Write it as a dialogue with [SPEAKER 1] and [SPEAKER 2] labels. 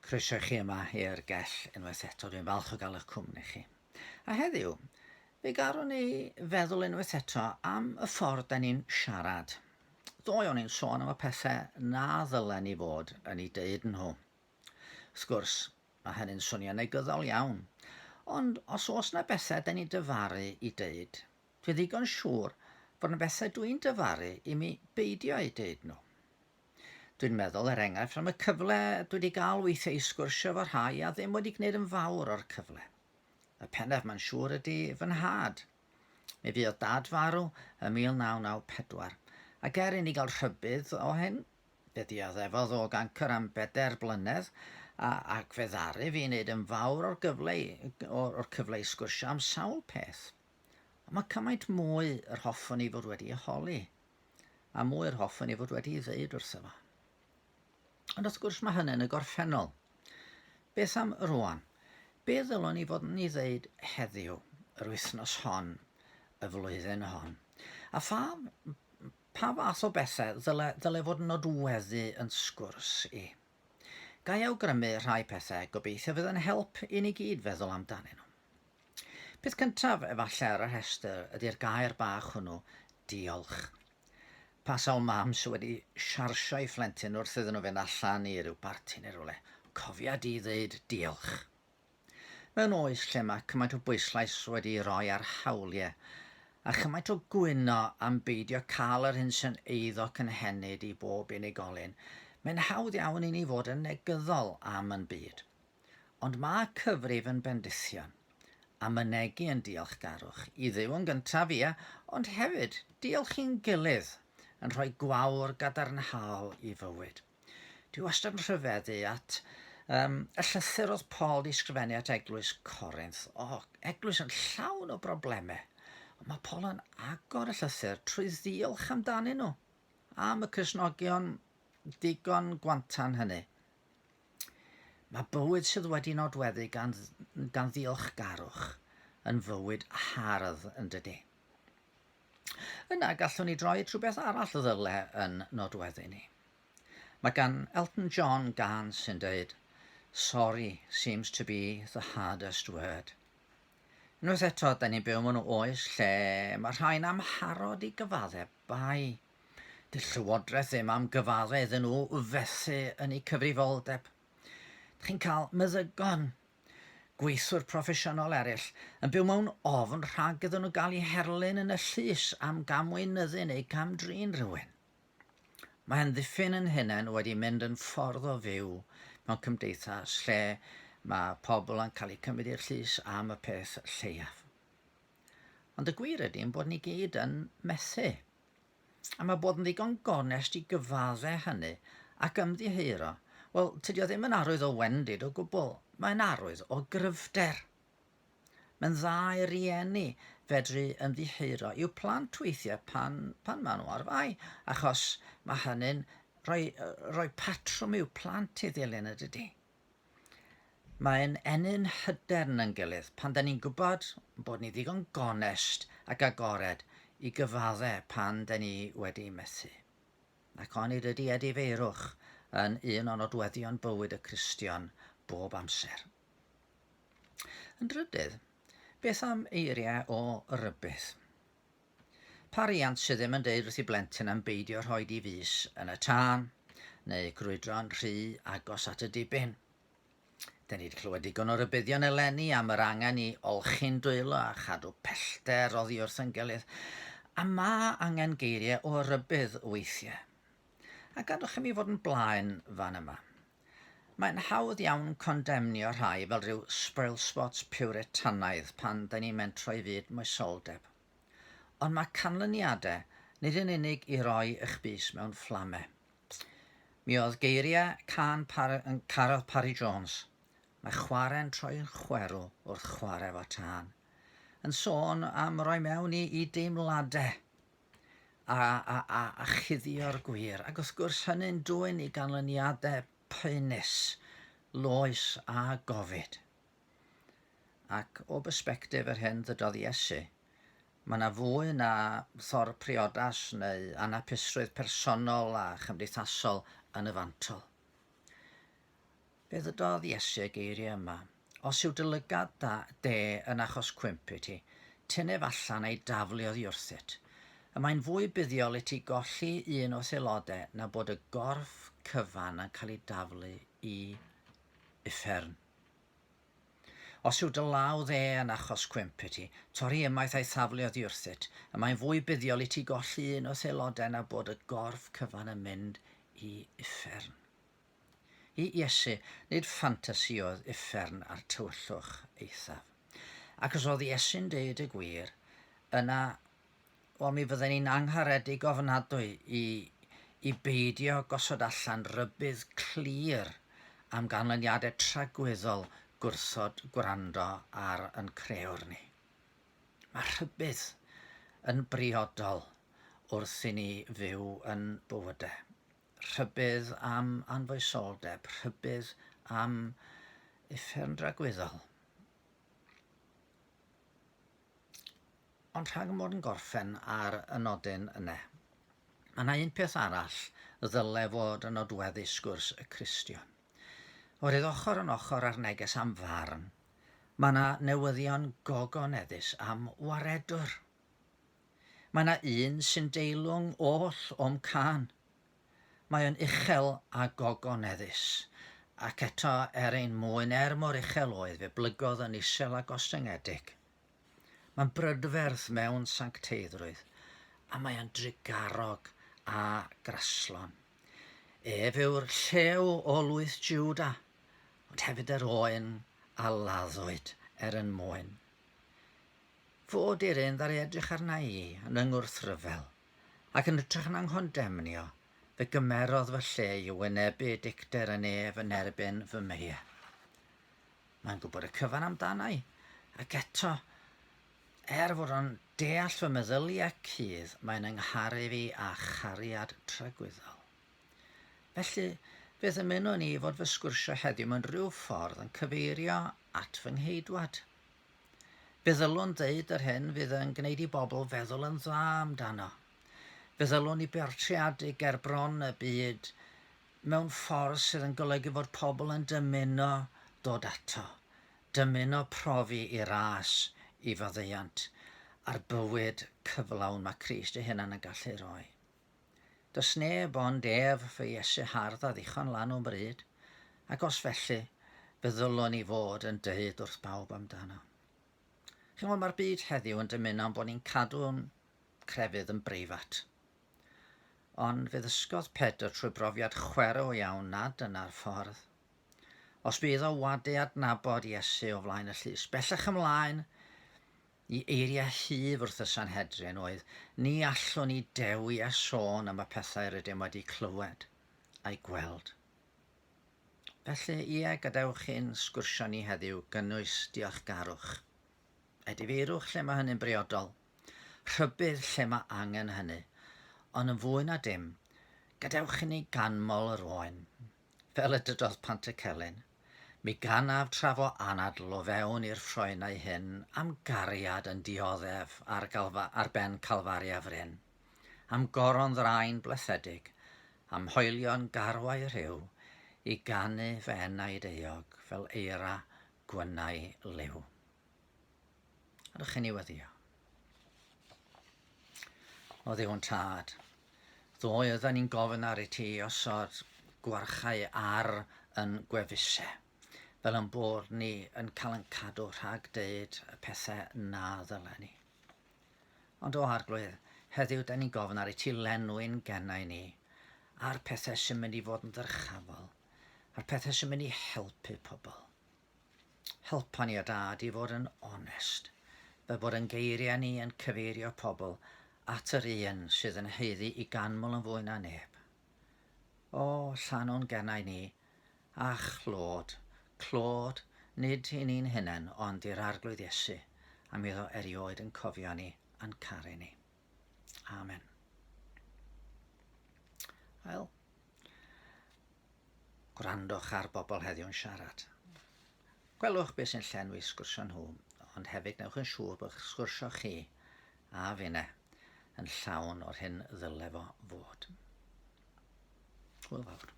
[SPEAKER 1] Croeso chi yma i'r Gell unwaith eto. Dwi'n falch o gael eich cwmni chi. A heddiw, fe garwn ni feddwl unwaith eto am y ffordd da ni'n siarad. Ddoe o'n i'n sôn am y pethau na ddylen ni fod yn ei deud nhw. Sgwrs, mae hynny'n swnio negyddol iawn. Ond os oes yna bethau da ni'n dyfaru i deud, dwi ddigon siŵr bod yna bethau dwi'n dyfaru i mi beidio ei deud nhw. Dwi'n meddwl enghraifft am y cyfle dwi wedi cael weithiau i sgwrsio efo rhai a ddim wedi gwneud yn fawr o'r cyfle. Y pennaf mae'n siŵr ydy fy nhad. Mi fuodd dad farw ym 1994, ac i ni gael rhybydd o hyn, fe dioddefodd o gancr am 4 blynedd, ac fe ddaru fi wneud yn fawr o'r cyfle i sgwrsio am sawl peth. Ond mae cymaint mwy yr hoffwn i fod wedi ei holi, a mwy yr hoffwn i fod wedi ei ddeud wrtho fo. Ond wrth gwrs mae hynny'n y gorffennol. Beth am rwan? Be ddylwn ni fod yn ei ddeud heddiw, yr wythnos hon, y flwyddyn hon? A pa fath o bethau ddyle fod yn nodweddu yn sgwrs i? Ga i awgrymu rhai pethau gobeithio fydd yn help i ni gyd feddwl amdanyn nhw. Peth cyntaf efallai ar y rhestr ydy'r gair bach hwnnw, diolch. Pa sawl mam sydd wedi siarsio ei phlentyn wrth iddyn nhw fynd allan i ryw barti neu rywle. Cofia di ddeud diolch. Mewn oes lle mae cymaint o bwyslais wedi rhoi ar hawliau a chymaint o gwyno am beidio cael yr hyn sy'n eiddo cynhenid i bob unigolyn, mae'n hawdd iawn i ni fod yn negyddol am yn byd. Ond mae cyfrif yn bendithion a mynegu yn diolchgarwch i Dduw yn gyntaf ia, ond hefyd diolch i'n gilydd yn rhoi gwawr gadarnhaol i fywyd. Dwi wastad yn rhyfeddu at y llythyr oedd Paul di sgrifennu at eglwys Corinth. Eglwys yn llawn o broblemau. Ond mae Paul yn agor y llythyr trwy ddiolch amdanyn nhw. Am y Cristnogion digon gwantan hynny. Mae bywyd sydd wedi nodweddu gan ddiolchgarwch yn fywyd hardd yn dydy. Yna gallwn ni droi rhywbeth arall o ddyle yn nodweddu ni. Mae gan Elton John gan sy'n dweud, sorry seems to be the hardest word. Unwaith eto, da ni'n byw mewn oes lle mae rhain am harod i gyfaddau bai. Di llywodraeth ddim am gyfaddau iddyn nhw fethu yn eu cyfrifoldeb. Chi'n cael meddygon, gweithwyr proffesiynol eraill yn byw mewn ofn rhag iddyn nhw gael eu herlyn yn y llys am gamweinyddu neu camdrin rhywun. Mae amddiffyn yn hunain wedi mynd yn ffordd o fyw mewn cymdeithas lle mae pobl yn cael eu cymryd i'r llys am y peth lleiaf. Ond y gwir ydy bod ni gyd yn methu. A mae bod yn ddigon gonest i gyfaddau hynny ac ymddiheuro. Wel, tydi o ddim yn arwydd o wendid o gwbl, mae'n arwydd o gryfder. Mae'n dda i rieni fedru ymddiheuro i'w plant weithiau pan maen nhw ar fai, achos mae hynny'n rhoi patrwm i'w plant i ddilyn y dydy. Mae'n enyn hydern yn gilydd pan da ni'n gwybod bod ni ddigon gonest ac agored i gyfaddau pan da ni wedi methu. Ac onid ydy edifeirwch yn un o'n nodweddion bywyd y Cristion bob amser. Yn drydydd, beth am eiriau o rybydd? Pa riant sydd ddim yn deud wrth i blentyn am beidio rhoi di fus yn y tân, neu grwydro'n rhy agos at y dibyn. Da ni wedi clywed digon o rybuddion eleni am yr angen i olchi'n dwylo a chadw pellter oddi wrth yn gilydd, a mae angen geiriau o rybydd weithiau. A gadwch i mi fod yn blaen fan yma. Mae'n hawdd iawn condemnio rhai fel rhyw spoilspots piwretanaidd pan da ni'n mentro i fyd moesoldeb. Ond mae canlyniadau nid yn unig i roi eich bys mewn fflamau. Mi oedd geiriau yn Carodd Parry Jones. Mae chwarae'n troi'n chwerw wrth chwarae fo tân. Yn sôn am roi mewn i deimladau a chuddio'r gwir. Ac wrth gwrs hynny'n dwyn i ganlyniadau poenus, loes a gofid. Ac o bersbectif yr hyn ddydodd Iesu, mae yna fwy na thor priodas neu anapusrwydd personol a chymdeithasol yn y fantol. Fe ddydodd Iesu geiriau yma, os yw dylygad de yn achos cwymp i ti, tynef allan ei daflu oddi wrthyt. Y mae'n fwy buddiol i ti golli un o aelodau na bod y gorff cyfan yn cael ei daflu i uffern. Os yw dy law dde yn achos cwymp i ti, torri ymaith ei thaflu oddi wrthyt, y mae'n fwy buddiol i ti golli un o aelodau na bod y gorff cyfan yn mynd i uffern. I Iesu, nid ffantasi oedd uffern a'r tywyllwch eithaf. Ac os oedd Iesu'n deud y gwir, yna, mi fydden ni'n angharedig ofnadwy i beidio gosod allan rybydd clir am ganlyniadau tragweddol gwrthod gwrando ar yn crewr ni. Mae rhybydd yn briodol wrth i ni fyw yn bywydau. Rhybydd am anfoesoldeb, rhybydd am uffern dragweddol. Ond rhag mod yn gorffen ar y nodyn yna. Mae yna un peth arall ddyle fod yn nodweddu sgwrs y Cristion. Oherwydd ochr yn ochr ar neges am farn, mae yna newyddion gogoneddus am waredwr. Mae yna un sy'n deilwng oll o'm can. Mae yn uchel a gogoneddus, ac eto ein mwyn mor uchel oedd fe blygodd yn isel a gostyngedig. Mae'n brydferth mewn sancteiddrwydd, a mae yn drigarog a graslon. Ef yw'r llew o lwyth Jiwda, ond hefyd yr oen a laddwyd yn mwyn. Fod i'r un ddari edrych arna i yn yngwrthryfel, ac yn edrych yn anghondemnio, fe gymerodd fy lle i wynebu dicter yn ef yn erbyn fy meie. Mae'n gwybod y cyfan amdanau, ac eto, fod o'n deall fy meddyliau cudd, mae'n yngharu fi a chariad tragwyddol. Felly, fe ddymunwn ni fod fy sgwrsio heddiw mewn rhyw ffordd yn cyfeirio at fy ngheidwad. Fe ddylwn ddeud yr hyn fydd yn gwneud i bobl feddwl yn dda amdano. Fe ddylwn i bertreadu ger bron y byd mewn ffordd sydd yn golygu fod pobl yn dymuno dod ato, dymuno profi i ras i faddeuant a'r bywyd cyflawn mae Crist ei hunan yn gallu roi. Does neb ond fy Iesu hardd a ddichon lan o'n bryd, ac os felly, fe ddylwn ni fod yn deud wrth bawb amdano. Mae'r byd heddiw yn dymuno bod ni'n cadw'n crefydd yn breifat. Ond fe ddysgodd Pedr trwy brofiad chwero iawn nad yna'r ffordd. Os bydd o wadu adnabod Iesu o flaen y llys, bellach ymlaen i eiriau hyf wrth y Sanhedrin oedd, ni allwn ni dewi a sôn am y pethau rydym wedi clywed a'i gweld. Felly, gadewch chi'n sgwrsio ni heddiw gynnwys diolchgarwch. Edifeirwch lle mae hynny'n briodol, rhybydd lle mae angen hynny, ond yn fwy na dim, gadewch i ni ganmol yr oen, fel y dydodd Pantycelyn, mi ganaf trafo anadl o fewn i'r ffroenau hyn am gariad yn dioddef ar ben Calfaria fryn, am goron ddraen blethedig, am hoelion garwau rhyw, i ganu fy enau deuog fel eira gwynau liw. Ydych chi'n ei weddio? O Dduw yn tad, ddoe ydden ni'n gofyn ar i ti osod gwarchau ar yn gwefusau, fel yn bod ni yn cael yn cadw rhag deud y pethau na ddylen ni. Ond o arglwydd, heddiw da ni'n gofyn ar i ti lenwi'n gennau ni, a'r pethau sy'n mynd i fod yn ddyrchafol, a'r pethau sy'n mynd i helpu pobl. Helpa ni o dad i fod yn onest, fe bod yn geiriau ni yn cyfeirio pobl at yr un sydd yn heiddi i ganmol yn fwy na neb. O, llanwn gennau ni, a clod, nid i ni'n hunain, ond i'r arglwydd Iesu, a mi ddo erioed yn cofio ni, yn caru ni. Amen. Wel, gwrandwch ar bobl heddiw'n siarad. Gwelwch beth sy'n llenwi sgwrsio nhw, ond hefyd newch yn siŵr bod sgwrsio chi a finne yn llawn o'r hyn ddyle fo fod. Hwyl fawr.